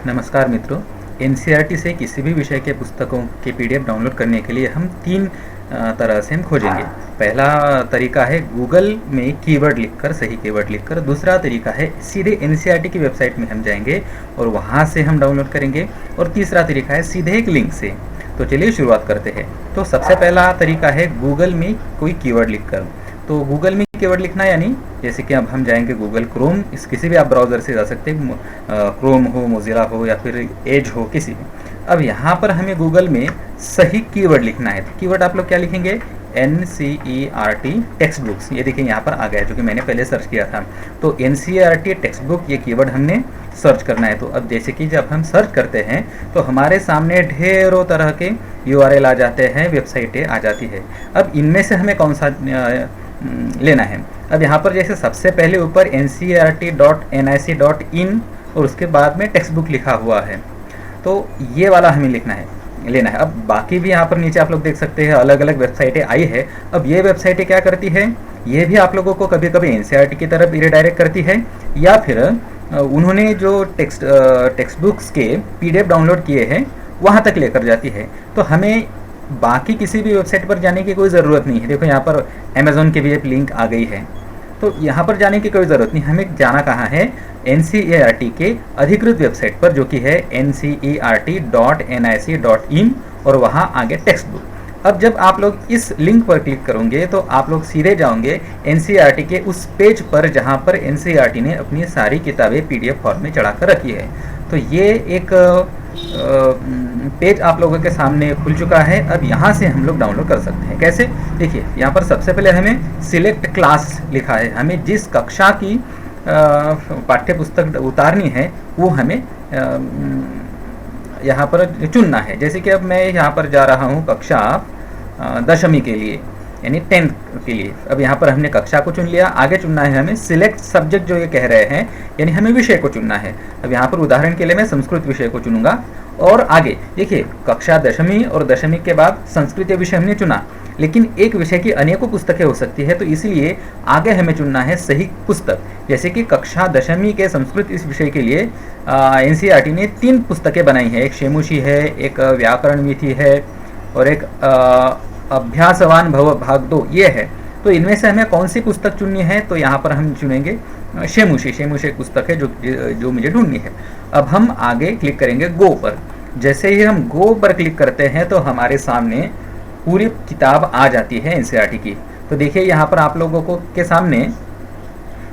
नमस्कार मित्रों। एनसीईआरटी से किसी भी विषय के पुस्तकों के पीडीएफ डाउनलोड करने के लिए हम तीन तरह से हम खोजेंगे। पहला तरीका है गूगल में कीवर्ड लिखकर, सही कीवर्ड लिखकर। दूसरा तरीका है सीधे एनसीईआरटी की वेबसाइट में हम जाएंगे और वहाँ से हम डाउनलोड करेंगे। और तीसरा तरीका है सीधे एक लिंक से। तो चलिए शुरुआत करते हैं। तो सबसे पहला तरीका है गूगल में कोई कीवर्ड लिखकर। तो गूगल में कीवर्ड लिखना यानी जैसे कि अब हम जाएंगे गूगल क्रोम, इस किसी भी आप ब्राउज़र से जा सकते हैं, क्रोम हो, मोजिला हो या फिर एज हो, किसी भी। अब यहाँ पर हमें गूगल में सही कीवर्ड लिखना है। तो कीवर्ड आप लोग क्या लिखेंगे? NCERT text books. ये देखिए यहाँ पर आ गया, जो कि मैंने पहले सर्च किया था। तो NCERT टेक्स्ट बुक ये कीवर्ड हमने सर्च करना है। तो अब जैसे कि जब हम सर्च करते हैं तो हमारे सामने ढेरों तरह के URL आ जाते हैं, वेबसाइटें आ जाती है। अब इनमें से हमें कौन सा लेना है? अब यहाँ पर जैसे सबसे पहले ऊपर ncert.nic.in और उसके बाद में टेक्स्ट बुक लिखा हुआ है, तो ये वाला हमें लेना है। अब बाकी भी यहाँ पर नीचे आप लोग देख सकते हैं अलग अलग वेबसाइटें आई है। अब ये वेबसाइटें क्या करती है, ये भी आप लोगों को कभी कभी एनसीईआरटी की तरफ रिडायरेक्ट करती है, या फिर उन्होंने जो टेक्स्ट बुक्स के पीडीएफ डाउनलोड किए हैं वहाँ तक लेकर जाती है। तो हमें बाकी किसी भी वेबसाइट पर जाने की कोई ज़रूरत नहीं है। देखो यहाँ पर अमेज़ॉन की भी एक लिंक आ गई है, तो यहाँ पर जाने की कोई ज़रूरत नहीं। हमें जाना कहाँ है? NCERT के अधिकृत वेबसाइट पर, जो कि है ncert.nic.in और वहाँ आगे टेक्स्ट बुक। अब जब आप लोग इस लिंक पर क्लिक करोगे तो आप लोग सीधे जाओगे NCERT के उस पेज पर जहाँ पर NCERT ने अपनी सारी किताबें PDF फॉर्म में चढ़ा कर रखी है। तो ये एक पेज आप लोगों के सामने खुल चुका है। अब यहाँ से हम लोग डाउनलोड कर सकते हैं। कैसे? देखिए यहाँ पर सबसे पहले हमें सिलेक्ट क्लास लिखा है। हमें जिस कक्षा की पाठ्य पुस्तक उतारनी है वो हमें यहाँ पर चुनना है। जैसे कि अब मैं यहाँ पर जा रहा हूँ कक्षा 10वीं के लिए, यानी 10th के लिए। अब यहाँ पर हमने कक्षा को चुन लिया। आगे चुनना है हमें सिलेक्ट सब्जेक्ट, जो ये कह रहे हैं, यानी हमें विषय को चुनना है। अब यहाँ पर उदाहरण के लिए मैं संस्कृत विषय को चुनूंगा। और आगे देखिए कक्षा 10वीं और 10वीं के बाद संस्कृत विषय हमने चुना, लेकिन एक विषय की अनेकों पुस्तकें हो सकती है, तो इसलिए आगे हमें चुनना है सही पुस्तक। जैसे कि कक्षा 10वीं के संस्कृत इस विषय के लिए एनसीईआरटी ने 3 पुस्तकें बनाई हैं। एक शेमुशी है, एक व्याकरण विधि है और एक अभ्यासवान भव भाग 2 ये है। तो इनमें से हमें कौन सी पुस्तक चुननी है? तो यहाँ पर हम चुनेंगे शेमुशी एक पुस्तक है जो मुझे ढूंढनी है। अब हम आगे क्लिक करेंगे गो पर। जैसे ही हम गो पर क्लिक करते हैं तो हमारे सामने पूरी किताब आ जाती है एनसीईआरटी की। तो देखिए यहाँ पर आप लोगों को के सामने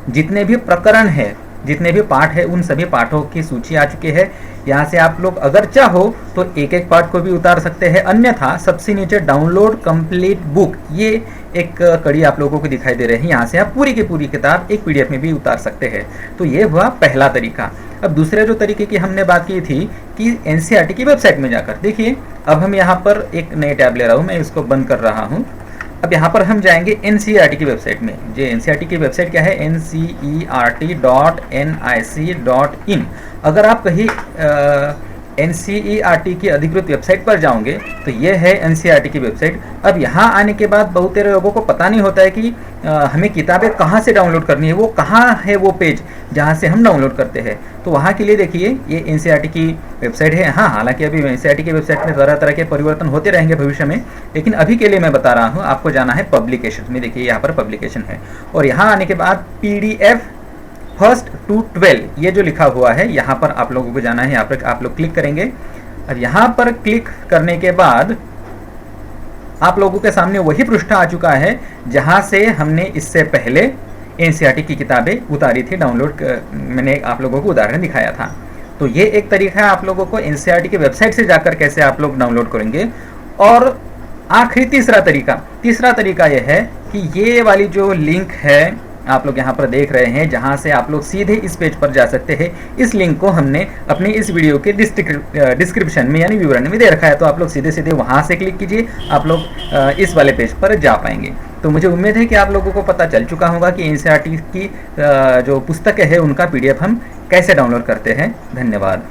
जितने भी प्रकरण है, जितने भी पाठ है, उन सभी पाठों की सूची आ चुकी है। यहाँ से आप लोग अगर चाहो तो एक एक पाठ को भी उतार सकते हैं, अन्यथा सबसे नीचे डाउनलोड कंप्लीट बुक ये एक कड़ी आप लोगों को दिखाई दे रही है। यहाँ से आप पूरी की पूरी किताब एक पीडीएफ में भी उतार सकते हैं। तो ये हुआ पहला तरीका। अब दूसरे जो तरीके की हमने बात की थी कि एनसीईआरटी की वेबसाइट में जाकर, देखिए अब हम यहाँ पर एक नए टैब ले रहा हूँ, मैं इसको बंद कर रहा हूँ। अब यहाँ पर हम जाएंगे एनसीईआरटी की वेबसाइट में। जो एनसीईआरटी की वेबसाइट क्या है? ncert.nic.in। अगर आप कहीं एनसीईआरटी की अधिकृत वेबसाइट पर जाओगे तो ये है एनसीईआरटी की वेबसाइट। अब यहाँ आने के बाद बहुत सारे लोगों को पता नहीं होता है कि हमें किताबें कहाँ से डाउनलोड करनी है, वो कहाँ है वो पेज जहाँ से हम डाउनलोड करते हैं। तो वहाँ के लिए देखिए ये एनसीईआरटी की वेबसाइट है। हाँ, हालांकि अभी एनसीईआरटी की वेबसाइट में तरह तरह के परिवर्तन होते रहेंगे भविष्य में, लेकिन अभी के लिए मैं बता रहा हूँ आपको जाना है पब्लिकेशन में। देखिए यहाँ पर पब्लिकेशन है और यहाँ आने के बाद PDF 1 to 12 ये जो लिखा हुआ है यहाँ पर आप लोगों को जाना है। यहाँ पर आप लोग क्लिक करेंगे और यहाँ पर क्लिक करने के बाद आप लोगों के सामने वही पृष्ठ आ चुका है जहाँ से हमने इससे पहले एनसीईआरटी की किताबें उतारी थी डाउनलोड। मैंने आप लोगों को उदाहरण दिखाया था। तो ये एक तरीका है आप लोगों को एनसीईआरटी की वेबसाइट से जाकर कैसे आप लोग डाउनलोड करेंगे। और आखिरी तीसरा तरीका यह है कि ये वाली जो लिंक है आप लोग यहाँ पर देख रहे हैं, जहाँ से आप लोग सीधे इस पेज पर जा सकते हैं। इस लिंक को हमने अपनी इस वीडियो के डिस्क्रिप्शन में यानी विवरण में दे रखा है। तो आप लोग सीधे वहाँ से क्लिक कीजिए, आप लोग इस वाले पेज पर जा पाएंगे। तो मुझे उम्मीद है कि आप लोगों को पता चल चुका होगा कि एनसीईआरटी की जो पुस्तकें हैं उनका PDF हम कैसे डाउनलोड करते हैं। धन्यवाद।